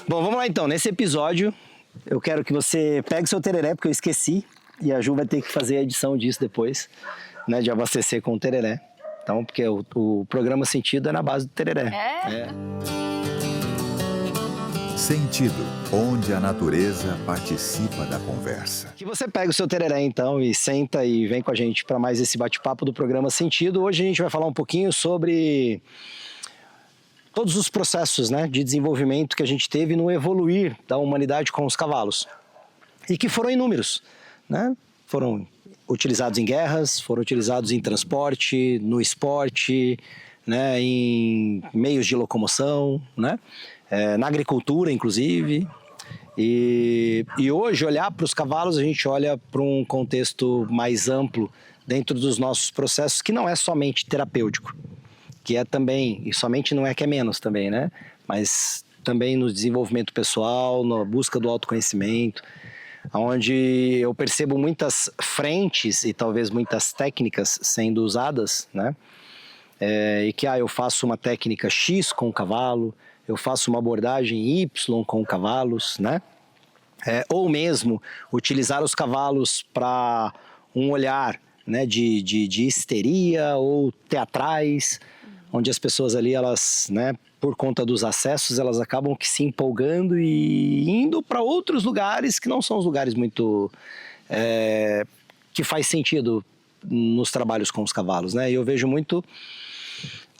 Bom, vamos lá então. Nesse episódio, eu quero que você pegue seu tereré, porque eu esqueci. E a Ju vai ter que fazer a edição disso depois, né? De abastecer com o tereré. Então, porque o programa Sentido é na base do tereré. É? Sentido, onde a natureza participa da conversa. Que você pega o seu tereré então e senta e vem com a gente para mais esse bate-papo do programa Sentido. Hoje a gente vai falar um pouquinho sobre todos os processos, né, de desenvolvimento que a gente teve no evoluir da humanidade com os cavalos. E que foram inúmeros, né? Foram utilizados em guerras, foram utilizados em transporte, no esporte, né, em meios de locomoção, né? Na agricultura, inclusive. E hoje, olhar para os cavalos, a gente olha para um contexto mais amplo dentro dos nossos processos, que não é somente terapêutico, que é também, e somente não é que é menos também, né? Mas também no desenvolvimento pessoal, na busca do autoconhecimento, onde eu percebo muitas frentes e talvez muitas técnicas sendo usadas, né? E que eu faço uma técnica X com o cavalo, eu faço uma abordagem Y com cavalos, né? Ou mesmo utilizar os cavalos para um olhar, né, de histeria ou teatrais, onde as pessoas ali, elas, né, por conta dos acessos, elas acabam que se empolgando e indo para outros lugares que não são os lugares muito que faz sentido nos trabalhos com os cavalos, né? E eu vejo muito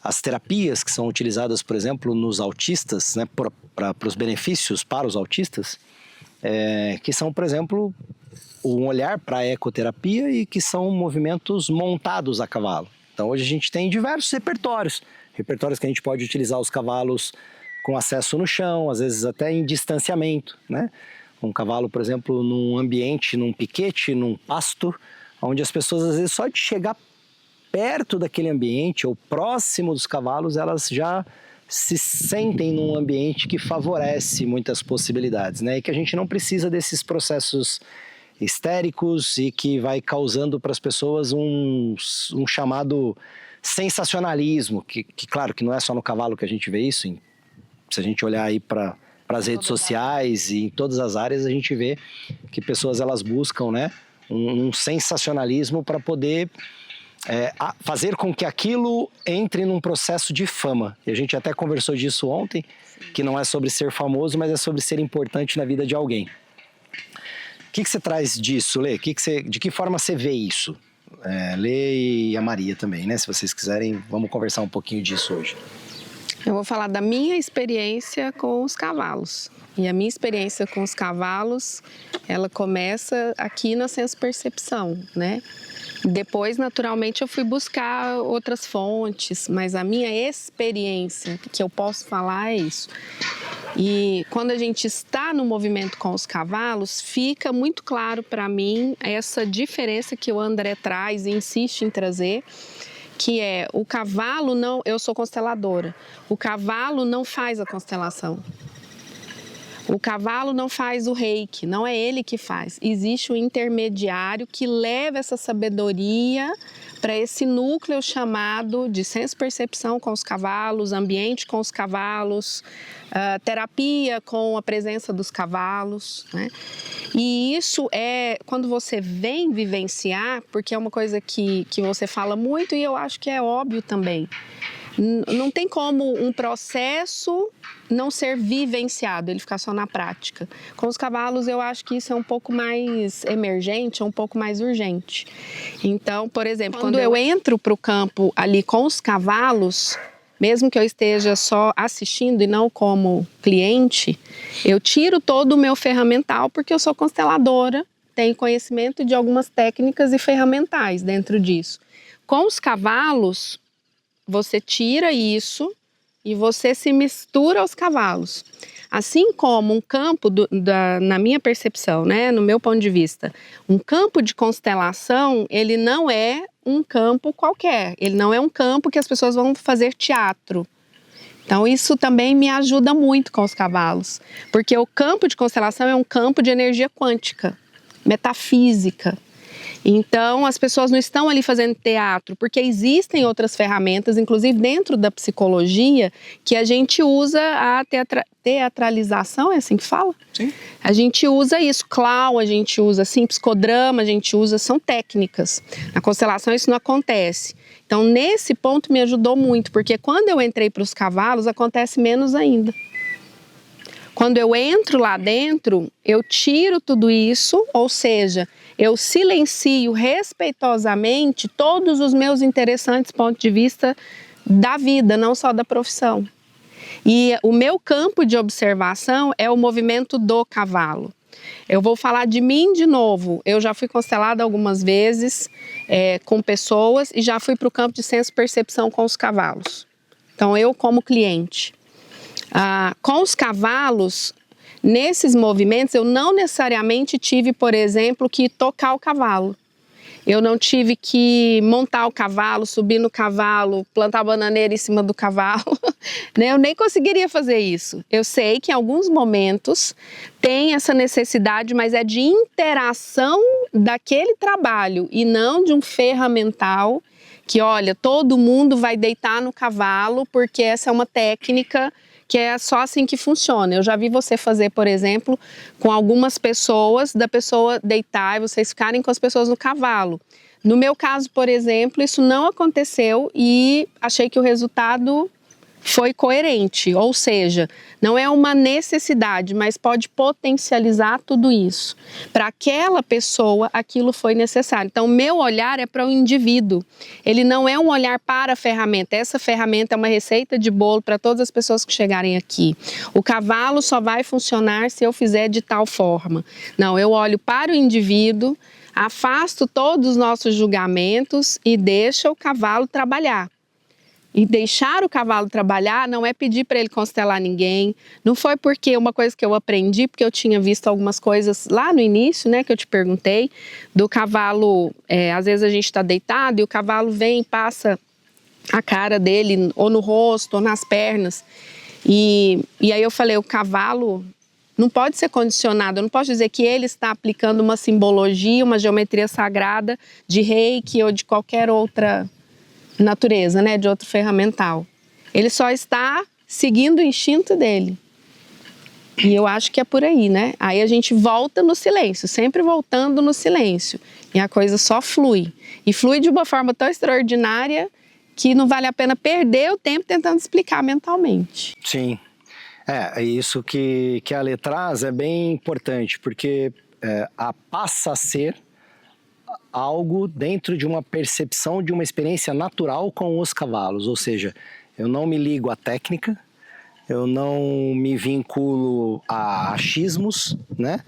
as terapias que são utilizadas, por exemplo, nos autistas, né, para os benefícios para os autistas, que são, por exemplo, um olhar para a ecoterapia e que são movimentos montados a cavalo. Então hoje a gente tem diversos repertórios que a gente pode utilizar os cavalos com acesso no chão, às vezes até em distanciamento, né? Um cavalo, por exemplo, num ambiente, num piquete, num pasto, onde as pessoas às vezes só de chegar perto daquele ambiente ou próximo dos cavalos, elas já se sentem num ambiente que favorece muitas possibilidades, né? E que a gente não precisa desses processos histéricos e que vai causando para as pessoas um chamado sensacionalismo, que claro que não é só no cavalo que a gente vê isso, se a gente olhar aí para as redes sociais e em todas as áreas, a gente vê que pessoas elas buscam, né, um sensacionalismo para poder fazer com que aquilo entre num processo de fama. E a gente até conversou disso ontem, que não é sobre ser famoso, mas é sobre ser importante na vida de alguém. O que você traz disso, Lê? De que forma você vê isso? Lê e a Maria também, né? Se vocês quiserem, vamos conversar um pouquinho disso hoje. Eu vou falar da minha experiência com os cavalos. E a minha experiência com os cavalos, ela começa aqui na senso-percepção, né? Depois, naturalmente, eu fui buscar outras fontes, mas a minha experiência, que eu posso falar, é isso. E quando a gente está no movimento com os cavalos, fica muito claro para mim essa diferença que o André traz e insiste em trazer, que é o cavalo não... Eu sou consteladora. O cavalo não faz a constelação. O cavalo não faz o reiki, não é ele que faz. Existe um intermediário que leva essa sabedoria para esse núcleo chamado de senso-percepção com os cavalos, ambiente com os cavalos, terapia com a presença dos cavalos, né? E isso é quando você vem vivenciar, porque é uma coisa que você fala muito e eu acho que é óbvio também. Não tem como um processo não ser vivenciado, ele ficar só na prática. Com os cavalos, eu acho que isso é um pouco mais emergente, é um pouco mais urgente. Então, por exemplo, quando eu entro para o campo ali com os cavalos, mesmo que eu esteja só assistindo e não como cliente, eu tiro todo o meu ferramental, porque eu sou consteladora, tenho conhecimento de algumas técnicas e ferramentais dentro disso. Com os cavalos, você tira isso e você se mistura aos cavalos. Assim como um campo, na minha percepção, né, no meu ponto de vista, um campo de constelação, ele não é um campo qualquer. Ele não é um campo que as pessoas vão fazer teatro. Então isso também me ajuda muito com os cavalos. Porque o campo de constelação é um campo de energia quântica, metafísica. Então, as pessoas não estão ali fazendo teatro, porque existem outras ferramentas, inclusive dentro da psicologia, que a gente usa a teatralização, é assim que fala? Sim. A gente usa isso, clown, a gente usa assim, psicodrama, a gente usa, são técnicas. Na constelação isso não acontece. Então, nesse ponto me ajudou muito, porque quando eu entrei para os cavalos, acontece menos ainda. Quando eu entro lá dentro, eu tiro tudo isso, ou seja, eu silencio respeitosamente todos os meus interessantes pontos de vista da vida, não só da profissão. E o meu campo de observação é o movimento do cavalo. Eu vou falar de mim de novo. Eu já fui constelada algumas vezes com pessoas e já fui para o campo de senso-percepção com os cavalos. Então, eu como cliente. Com os cavalos, nesses movimentos, eu não necessariamente tive, por exemplo, que tocar o cavalo. Eu não tive que montar o cavalo, subir no cavalo, plantar a bananeira em cima do cavalo. Eu nem conseguiria fazer isso. Eu sei que em alguns momentos tem essa necessidade, mas é de interação daquele trabalho e não de um ferramental que, olha, todo mundo vai deitar no cavalo porque essa é uma técnica que é só assim que funciona. Eu já vi você fazer, por exemplo, com algumas pessoas, da pessoa deitar e vocês ficarem com as pessoas no cavalo. No meu caso, por exemplo, isso não aconteceu e achei que o resultado foi coerente, ou seja, não é uma necessidade, mas pode potencializar tudo isso. Para aquela pessoa, aquilo foi necessário. Então, o meu olhar é para o indivíduo. Ele não é um olhar para a ferramenta. Essa ferramenta é uma receita de bolo para todas as pessoas que chegarem aqui. O cavalo só vai funcionar se eu fizer de tal forma. Não, eu olho para o indivíduo, afasto todos os nossos julgamentos e deixo o cavalo trabalhar. E deixar o cavalo trabalhar não é pedir para ele constelar ninguém. Não foi porque uma coisa que eu aprendi, porque eu tinha visto algumas coisas lá no início, né, que eu te perguntei, do cavalo, às vezes a gente está deitado e o cavalo vem e passa a cara dele ou no rosto ou nas pernas. E aí eu falei, o cavalo não pode ser condicionado, eu não posso dizer que ele está aplicando uma simbologia, uma geometria sagrada de reiki ou de qualquer outra natureza, né, de outro ferramental. Ele só está seguindo o instinto dele. E eu acho que é por aí, né? Aí a gente volta no silêncio, sempre voltando no silêncio. E a coisa só flui. E flui de uma forma tão extraordinária que não vale a pena perder o tempo tentando explicar mentalmente. Sim. Isso que a Lê traz é bem importante, porque passa a ser algo dentro de uma percepção de uma experiência natural com os cavalos, ou seja, eu não me ligo à técnica, eu não me vinculo a achismos, né?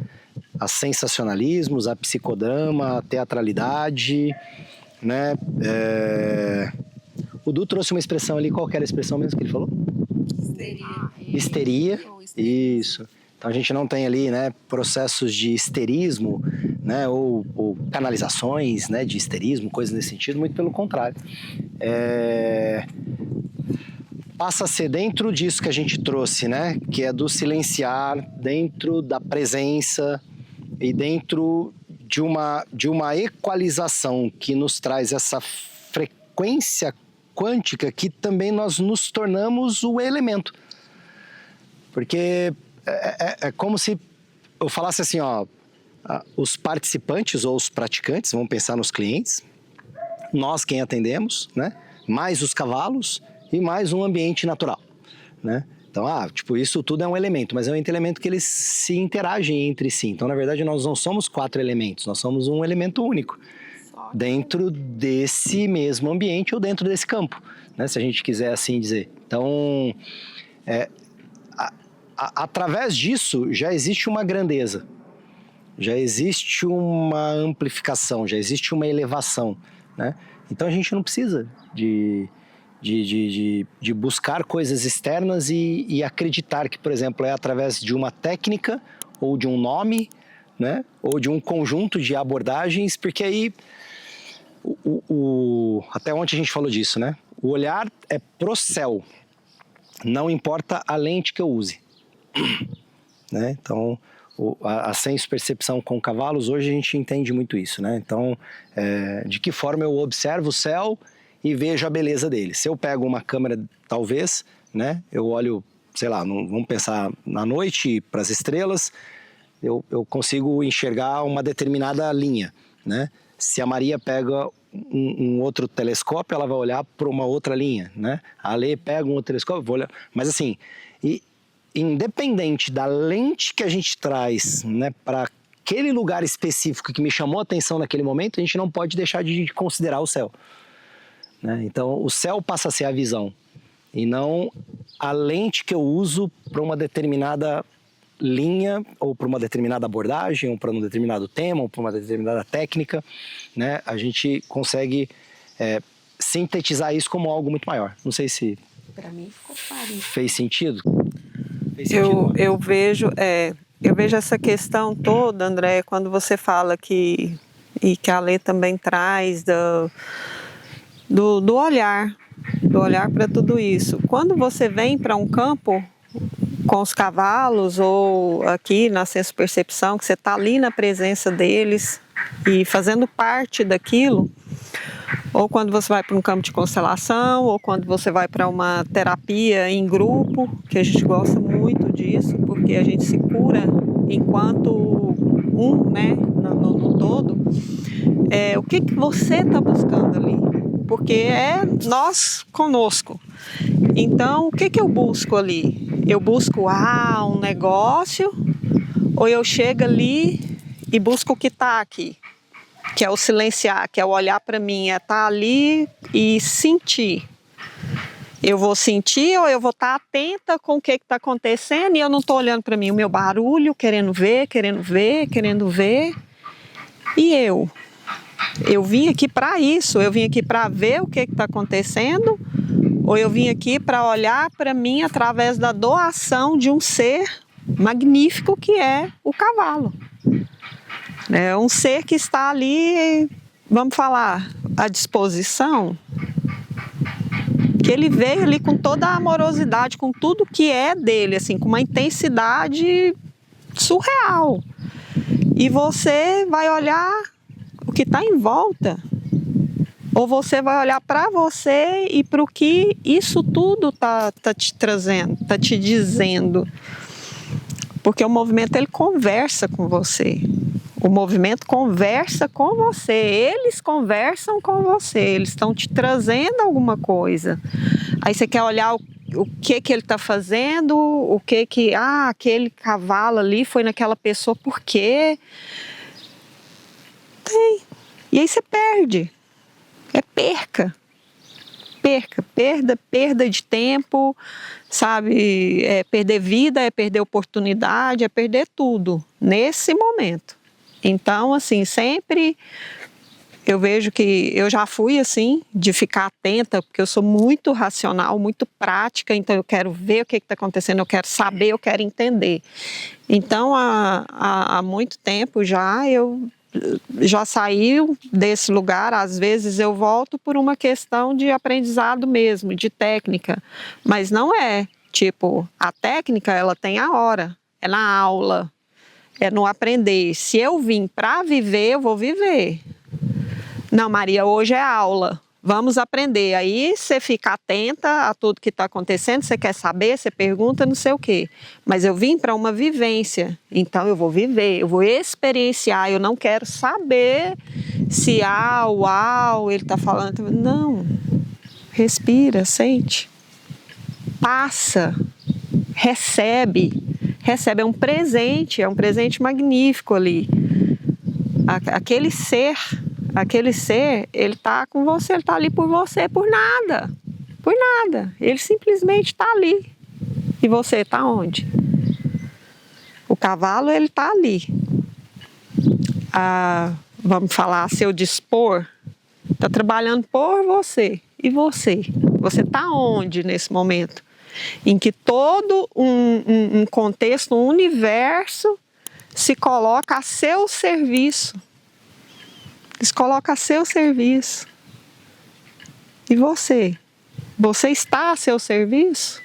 A sensacionalismos, a psicodrama, a teatralidade, né? O Du trouxe uma expressão ali, qual que era a expressão mesmo que ele falou? Histeria. Isso. Então a gente não tem ali, né, processos de histerismo, né, ou canalizações, né, de histerismo, coisas nesse sentido, muito pelo contrário. Passa a ser dentro disso que a gente trouxe, né, que é do silenciar, dentro da presença e dentro de uma equalização que nos traz essa frequência quântica que também nós nos tornamos o elemento. Porque é como se eu falasse assim, ó, os participantes ou os praticantes, vamos pensar nos clientes, nós quem atendemos, né? Mais os cavalos e mais um ambiente natural, né? Então, isso tudo é um elemento, mas é um elemento que eles se interagem entre si. Então, na verdade, nós não somos 4 elementos, nós somos um elemento único dentro desse mesmo ambiente ou dentro desse campo, né? Se a gente quiser assim dizer. Então, através disso já existe uma grandeza, já existe uma amplificação, já existe uma elevação, né? Então a gente não precisa de buscar coisas externas e acreditar que, por exemplo, é através de uma técnica ou de um nome, né? Ou de um conjunto de abordagens, porque aí até ontem a gente falou disso, né? O olhar é pro céu, não importa a lente que eu use. Né? Então, a senso-percepção com cavalos, hoje a gente entende muito isso, né? Então, de que forma eu observo o céu e vejo a beleza dele. Se eu pego uma câmera, talvez, né? Eu olho, sei lá, vamos pensar na noite para as estrelas, eu consigo enxergar uma determinada linha, né? Se a Maria pega um outro telescópio, ela vai olhar para uma outra linha, né? A Ale pega um outro telescópio, vou olhar... Mas assim, independente da lente que a gente traz, né, para aquele lugar específico que me chamou a atenção naquele momento, a gente não pode deixar de considerar o céu, né? Então, o céu passa a ser a visão e não a lente que eu uso para uma determinada linha, ou para uma determinada abordagem, ou para um determinado tema, ou para uma determinada técnica, né? A gente consegue sintetizar isso como algo muito maior. Não sei se Para mim ficou claro. fez sentido. Eu vejo essa questão toda, André, quando você fala que a Lê também traz do olhar para tudo isso. Quando você vem para um campo com os cavalos ou aqui na senso-percepção, que você está ali na presença deles e fazendo parte daquilo, ou quando você vai para um campo de constelação, ou quando você vai para uma terapia em grupo, que a gente gosta muito disso, porque a gente se cura enquanto né, no todo. O que você está buscando ali? Porque é nós conosco. Então, o que eu busco ali? Eu busco um negócio, ou eu chego ali e busco o que está aqui, que é o silenciar, que é o olhar para mim, é estar ali e sentir. Eu vou sentir ou eu vou estar atenta com o que está acontecendo e eu não estou olhando para mim, o meu barulho, querendo ver. E eu vim aqui para isso, eu vim aqui para ver o que está acontecendo, ou eu vim aqui para olhar para mim através da doação de um ser magnífico que é o cavalo. É um ser que está ali, vamos falar, à disposição, que ele veio ali com toda a amorosidade, com tudo que é dele, assim, com uma intensidade surreal. E você vai olhar o que está em volta, ou você vai olhar para você e para o que isso tudo tá te trazendo, está te dizendo. Porque o movimento, ele conversa com você. O movimento conversa com você, eles conversam com você, eles estão te trazendo alguma coisa. Aí você quer olhar o que ele está fazendo, o que aquele cavalo ali foi naquela pessoa, por quê? Tem. E aí você perde. É perda de tempo, sabe? É perder vida, é perder oportunidade, é perder tudo nesse momento. Então, assim, sempre eu vejo que eu já fui assim, de ficar atenta, porque eu sou muito racional, muito prática, então eu quero ver o que está acontecendo, eu quero saber, eu quero entender. Então, há muito tempo eu já saí desse lugar, às vezes eu volto por uma questão de aprendizado mesmo, de técnica, mas não é, tipo, a técnica ela tem a hora, é na aula, é no aprender. Se eu vim para viver, eu vou viver. Não, Maria, hoje é aula, vamos aprender. Aí você fica atenta a tudo que está acontecendo, você quer saber, você pergunta, não sei o quê. Mas eu vim para uma vivência, então eu vou viver, eu vou experienciar, eu não quero saber se ele está falando. Não, respira, sente, passa, recebe, é um presente magnífico ali. Aquele ser, ele está com você, ele está ali por você, por nada. Ele simplesmente está ali. E você está onde? O cavalo, ele está ali. Vamos falar, a seu dispor, está trabalhando por você. E você? Você está onde nesse momento? Em que todo um contexto, um universo se coloca a seu serviço. Se coloca a seu serviço. E você? Você está a seu serviço?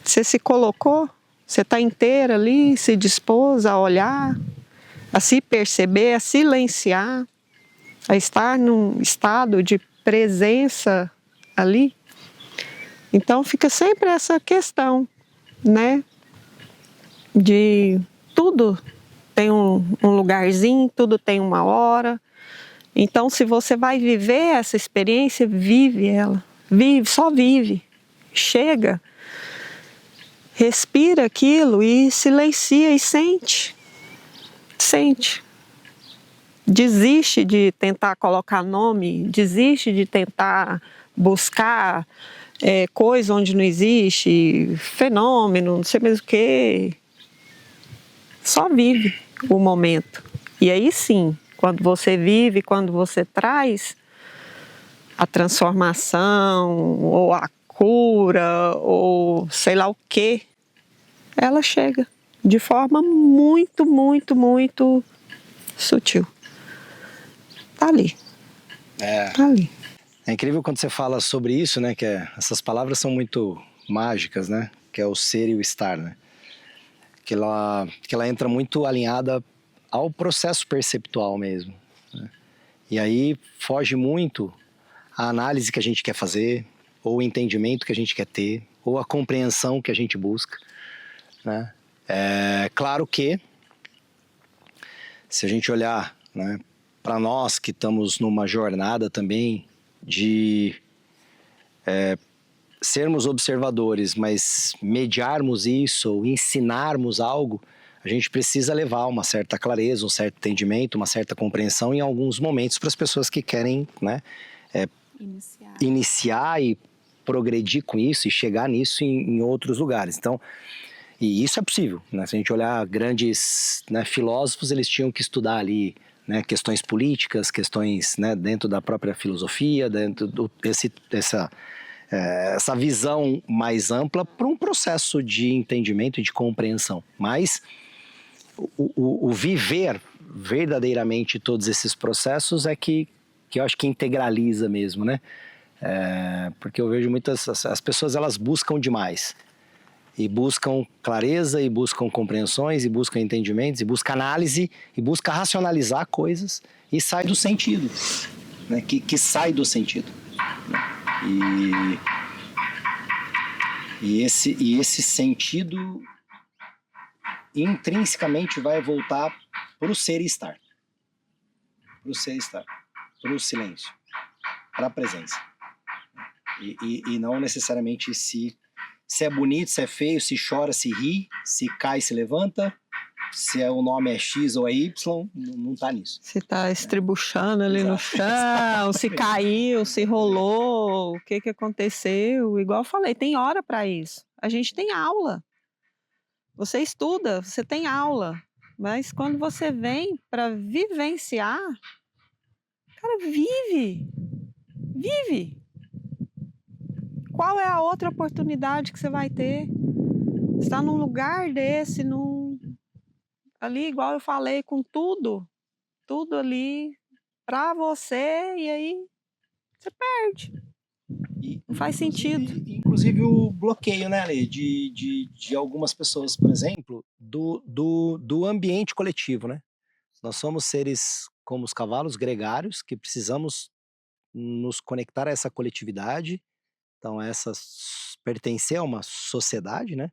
Você se colocou? Você está inteira ali, se dispôs a olhar, a se perceber, a silenciar, a estar num estado de presença ali. Então fica sempre essa questão, né? De tudo tem um lugarzinho, tudo tem uma hora. Então, se você vai viver essa experiência, vive ela. Vive, só vive. Chega, respira aquilo e silencia e sente. Sente. Desiste de tentar colocar nome, desiste de tentar buscar coisa onde não existe, fenômeno, não sei mais o quê. Só vive o momento. E aí sim, quando você vive, quando você traz a transformação, ou a cura, ou sei lá o quê, ela chega de forma muito, muito, muito sutil. Tá ali. Tá ali. É incrível quando você fala sobre isso, né? Que essas palavras são muito mágicas, né? Que é o ser e o estar, né? Que ela entra muito alinhada ao processo perceptual mesmo, né? E aí foge muito a análise que a gente quer fazer, ou o entendimento que a gente quer ter, ou a compreensão que a gente busca, né? É claro que, se a gente olhar, né, para nós que estamos numa jornada também de sermos observadores, mas mediarmos isso, ou ensinarmos algo, a gente precisa levar uma certa clareza, um certo entendimento, uma certa compreensão em alguns momentos para as pessoas que querem, né, iniciar e progredir com isso e chegar nisso em outros lugares. Então, e isso é possível, né? Se a gente olhar grandes, né, filósofos, eles tinham que estudar ali, né, questões políticas, questões, né, dentro da própria filosofia, dentro essa visão mais ampla para um processo de entendimento e de compreensão. Mas o viver verdadeiramente todos esses processos é que eu acho que integraliza mesmo, né? Porque eu vejo as pessoas, elas buscam demais. E buscam clareza, e buscam compreensões, e buscam entendimentos, e buscam análise, e buscam racionalizar coisas, e sai do sentido, né? Que sai do sentido. E esse sentido intrinsecamente vai voltar para o ser e estar. Para o ser e estar. Para o silêncio. Para a presença. E não necessariamente se é bonito, se é feio, se chora, se ri, se cai, se levanta, se o nome é X ou é Y, não está nisso. Se está estribuchando ali no chão, se caiu, se rolou, o que aconteceu. Igual eu falei, tem hora para isso. A gente tem aula. Você estuda, você tem aula. Mas quando você vem para vivenciar, cara, vive. Vive. Qual é a outra oportunidade que você vai ter? Estar num lugar desse, ali, igual eu falei, com tudo ali para você, e aí você perde. Não faz sentido. Inclusive o bloqueio, né, Lê, de algumas pessoas, por exemplo, do ambiente coletivo, né? Nós somos seres como os cavalos gregários, que precisamos nos conectar a essa coletividade. Então, pertencer a uma sociedade, né?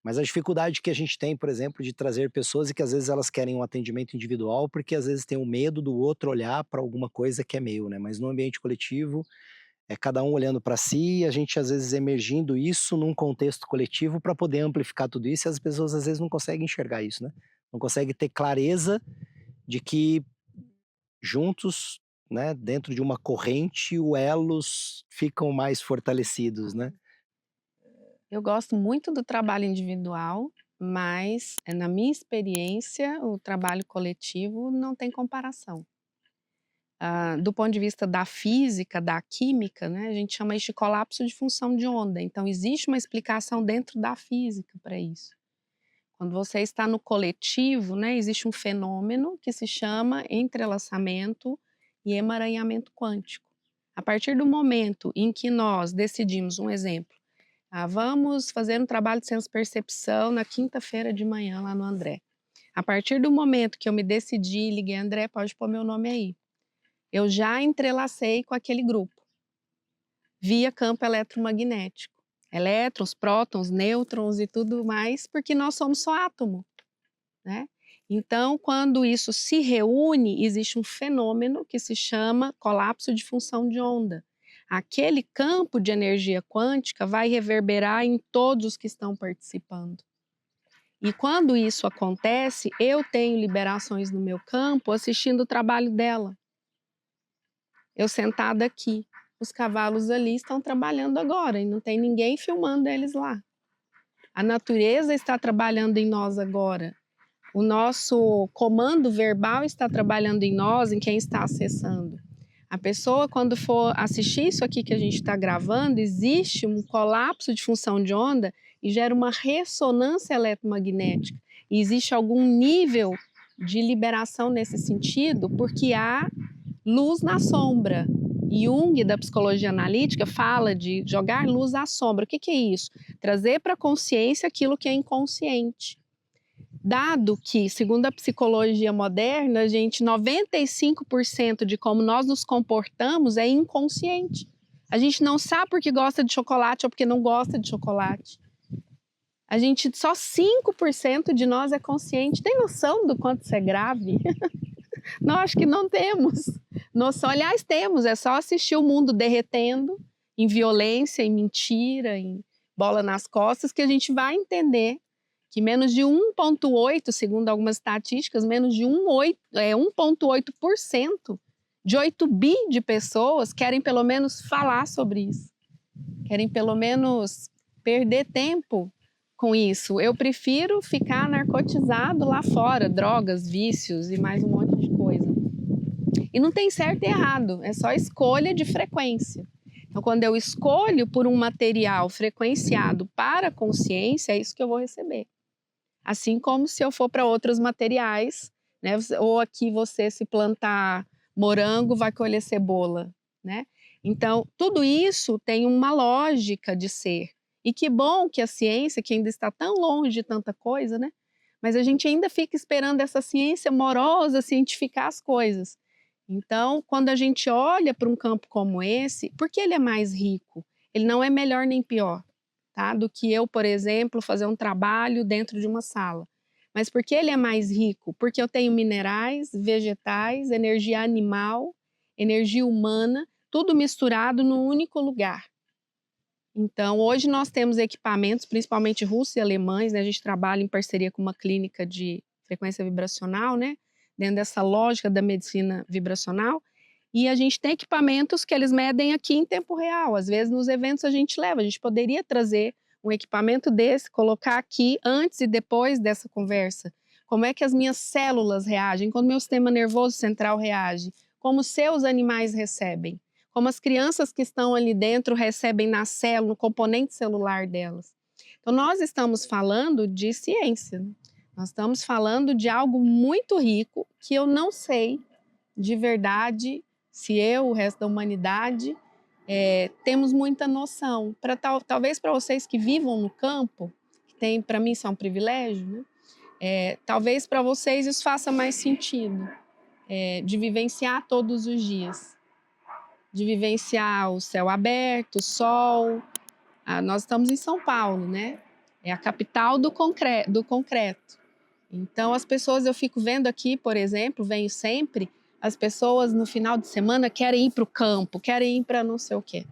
Mas a dificuldade que a gente tem, por exemplo, de trazer pessoas e que às vezes elas querem um atendimento individual porque às vezes tem o medo do outro olhar para alguma coisa que é meu, né? Mas no ambiente coletivo, é cada um olhando para si e a gente às vezes emergindo isso num contexto coletivo para poder amplificar tudo isso, e as pessoas às vezes não conseguem enxergar isso, né? Não conseguem ter clareza de que juntos, né, dentro de uma corrente, os elos ficam mais fortalecidos, né? Eu gosto muito do trabalho individual, mas, na minha experiência, o trabalho coletivo não tem comparação. Do ponto de vista da física, da química, né, a gente chama isso de colapso de função de onda. Então, existe uma explicação dentro da física para isso. Quando você está no coletivo, né, existe um fenômeno que se chama entrelaçamento e emaranhamento quântico. A partir do momento em que nós decidimos, um exemplo, Ah, vamos fazer um trabalho de senso-percepção na quinta-feira de manhã lá no André. A partir do momento que eu me decidi, liguei, André, pode pôr meu nome aí. Eu já entrelacei com aquele grupo, via campo eletromagnético. Elétrons, prótons, nêutrons e tudo mais, porque nós somos só átomo, né? Então, quando isso se reúne, existe um fenômeno que se chama colapso de função de onda. Aquele campo de energia quântica vai reverberar em todos os que estão participando. E quando isso acontece, eu tenho liberações no meu campo assistindo o trabalho dela. Eu sentada aqui, os cavalos ali estão trabalhando agora e não tem ninguém filmando eles lá. A natureza está trabalhando em nós agora. O nosso comando verbal está trabalhando em nós, em quem está acessando. A pessoa, quando for assistir isso aqui que a gente está gravando, existe um colapso de função de onda e gera uma ressonância eletromagnética. E existe algum nível de liberação nesse sentido, porque há luz na sombra. Jung, da psicologia analítica, fala de jogar luz à sombra. O que é isso? Trazer para a consciência aquilo que é inconsciente. Dado que, segundo a psicologia moderna, 95% de como nós nos comportamos é inconsciente. A gente não sabe porque gosta de chocolate ou porque não gosta de chocolate. Só 5% de nós é consciente. Tem noção do quanto isso é grave? Não, acho que não temos noção. Aliás, temos, é só assistir o mundo derretendo em violência, em mentira, em bola nas costas, que a gente vai entender que menos de 1,8%, segundo algumas estatísticas, menos de 1,8% de 8 bi de pessoas querem pelo menos falar sobre isso. Querem pelo menos perder tempo com isso. Eu prefiro ficar narcotizado lá fora, drogas, vícios e mais um monte de coisa. E não tem certo e errado, é só escolha de frequência. Então, quando eu escolho por um material frequenciado para a consciência, é isso que eu vou receber. Assim como se eu for para outros materiais, né? Ou aqui você se plantar morango, vai colher cebola, né? Então, tudo isso tem uma lógica de ser. E que bom que a ciência, que ainda está tão longe de tanta coisa, né? Mas a gente ainda fica esperando essa ciência morosa cientificar as coisas. Então, quando a gente olha para um campo como esse, por que ele é mais rico? Ele não é melhor nem pior. Tá? Do que eu, por exemplo, fazer um trabalho dentro de uma sala. Mas por que ele é mais rico? Porque eu tenho minerais, vegetais, energia animal, energia humana, tudo misturado num único lugar. Então, hoje nós temos equipamentos, principalmente russos e alemães, né? A gente trabalha em parceria com uma clínica de frequência vibracional, né? Dentro dessa lógica da medicina vibracional. E a gente tem equipamentos que eles medem aqui em tempo real. Às vezes, nos eventos a gente leva. A gente poderia trazer um equipamento desse, colocar aqui antes e depois dessa conversa. Como é que as minhas células reagem? Como o meu sistema nervoso central reage? Como os seus animais recebem? Como as crianças que estão ali dentro recebem na célula, no componente celular delas? Então, nós estamos falando de ciência. Né? Nós estamos falando de algo muito rico que eu não sei de verdade se eu, o resto da humanidade, temos muita noção. Talvez para vocês que vivam no campo, que para mim isso é um privilégio, né? Talvez para vocês isso faça mais sentido, de vivenciar todos os dias, de vivenciar o céu aberto, o sol. Nós estamos em São Paulo, né? É a capital do concreto. Então as pessoas, eu fico vendo aqui, por exemplo, venho sempre, as pessoas no final de semana querem ir para o campo, querem ir para não sei o quê.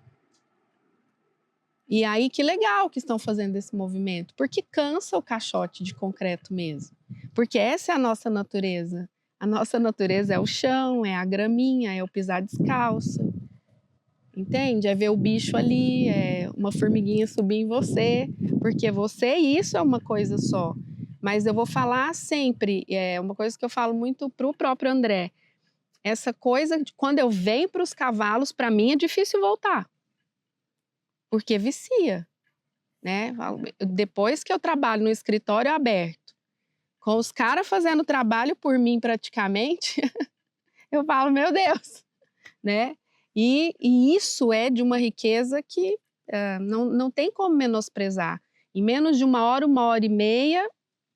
E aí que legal que estão fazendo esse movimento, porque cansa o caixote de concreto mesmo. Porque essa é a nossa natureza. A nossa natureza é o chão, é a graminha, é o pisar descalço. Entende? É ver o bicho ali, é uma formiguinha subir em você, porque você e isso é uma coisa só. Mas eu vou falar sempre, é uma coisa que eu falo muito para o próprio André, essa coisa de quando eu venho para os cavalos, para mim é difícil voltar, porque vicia, né? Depois que eu trabalho no escritório aberto, com os caras fazendo trabalho por mim praticamente, eu falo, meu Deus, né? E isso é de uma riqueza que não tem como menosprezar. Em menos de 1 hora e meia,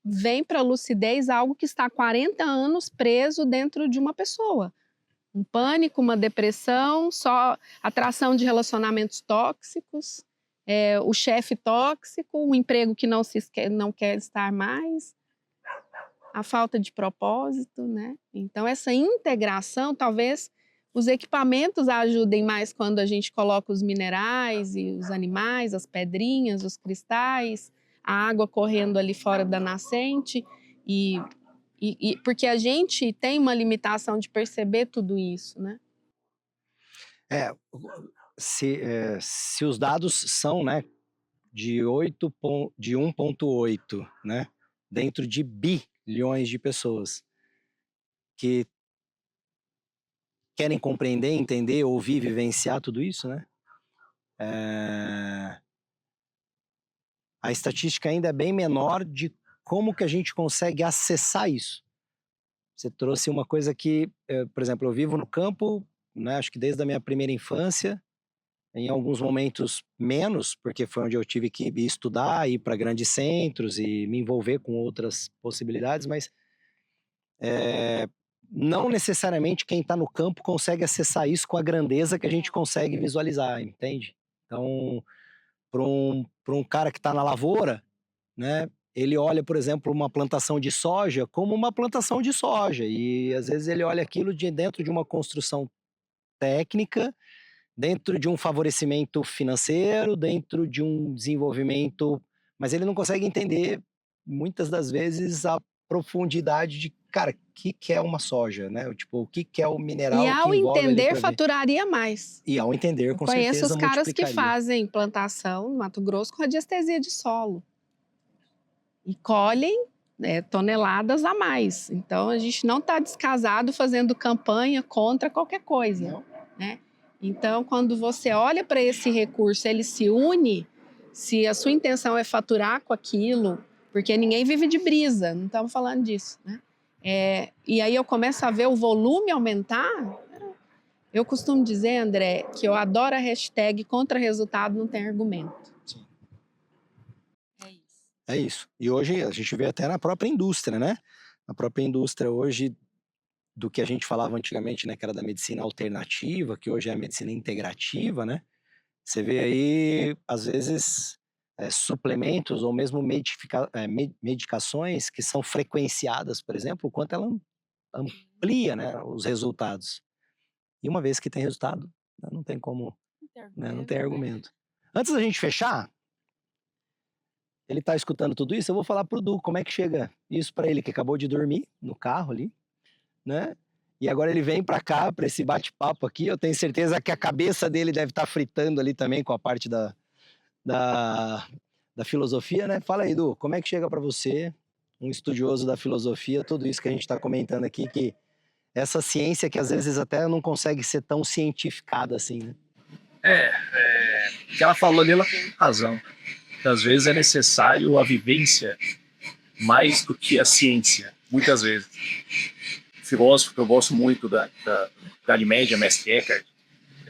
vem para a lucidez algo que está há 40 anos preso dentro de uma pessoa. Um pânico, uma depressão, só atração de relacionamentos tóxicos, o chefe tóxico, um emprego que não quer estar mais, a falta de propósito, né? Então, essa integração, talvez os equipamentos ajudem mais quando a gente coloca os minerais e os animais, as pedrinhas, os cristais, a água correndo ali fora da nascente, porque a gente tem uma limitação de perceber tudo isso, né? Se os dados são, né, de 1,8, né, dentro de bilhões de pessoas que querem compreender, entender, ouvir, vivenciar tudo isso, né? A estatística ainda é bem menor de como que a gente consegue acessar isso. Você trouxe uma coisa que, por exemplo, eu vivo no campo, né, acho que desde a minha primeira infância, em alguns momentos menos, porque foi onde eu tive que estudar, ir para grandes centros e me envolver com outras possibilidades, mas não necessariamente quem está no campo consegue acessar isso com a grandeza que a gente consegue visualizar, entende? Então, para um cara que está na lavoura, né, ele olha, por exemplo, uma plantação de soja como uma plantação de soja, e às vezes ele olha aquilo dentro de uma construção técnica, dentro de um favorecimento financeiro, dentro de um desenvolvimento, mas ele não consegue entender, muitas das vezes, a profundidade de, cara, o que é uma soja, né? Tipo, o que é o mineral E ao que envolve ali entender, pra ver. faturaria mais. E ao entender, com Conheço certeza, os caras que multiplicaria. fazem plantação no Mato Grosso com radiestesia de solo. E colhem toneladas a mais. Então, a gente não está descasado fazendo campanha contra qualquer coisa, né? Então, quando você olha para esse recurso, ele se une, se a sua intenção é faturar com aquilo, porque ninguém vive de brisa, não estamos falando disso, né? E aí eu começo a ver o volume aumentar. Eu costumo dizer, André, que eu adoro a hashtag contra resultado não tem argumento. É isso. E hoje a gente vê até na própria indústria, né? Na própria indústria hoje, do que a gente falava antigamente, né? Que era da medicina alternativa, que hoje é a medicina integrativa, né? Você vê aí, às vezes, suplementos ou mesmo medicações que são frequenciadas, por exemplo, o quanto ela amplia, né, os resultados. E uma vez que tem resultado, não tem como, né, não tem argumento. Antes da gente fechar, ele tá escutando tudo isso, eu vou falar pro Du como é que chega isso para ele, que acabou de dormir no carro ali, né? E agora ele vem para cá, para esse bate-papo aqui. Eu tenho certeza que a cabeça dele deve estar fritando ali também com a parte da filosofia, né? Fala aí, Du, como é que chega para você, um estudioso da filosofia, tudo isso que a gente está comentando aqui, que essa ciência que às vezes até não consegue ser tão cientificada assim, né? O que ela falou ali, ela tem razão. Às vezes é necessário a vivência mais do que a ciência, muitas vezes. Filósofo que eu gosto muito da Idade Média, Mestre Eckhart,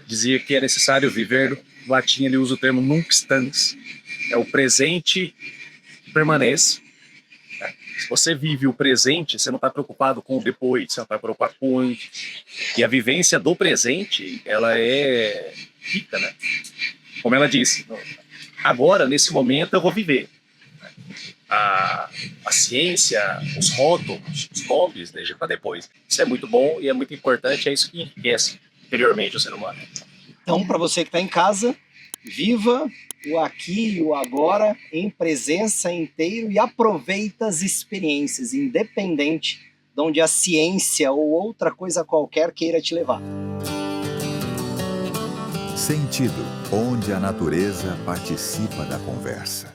dizia que é necessário viver, no latim ele usa o termo nunc stans, é o presente que permanece. Se você vive o presente, você não está preocupado com o depois, você não está preocupado com o antes. E a vivência do presente, ela é rica, né? Como ela disse, agora, nesse momento, eu vou viver. A ciência, os rótulos, os nomes, deixa para depois. Isso é muito bom e é muito importante, é isso que enriquece interiormente o ser humano. Então, para você que está em casa, viva o aqui e o agora em presença inteiro e aproveita as experiências, independente de onde a ciência ou outra coisa qualquer queira te levar. Sentido, onde a natureza participa da conversa.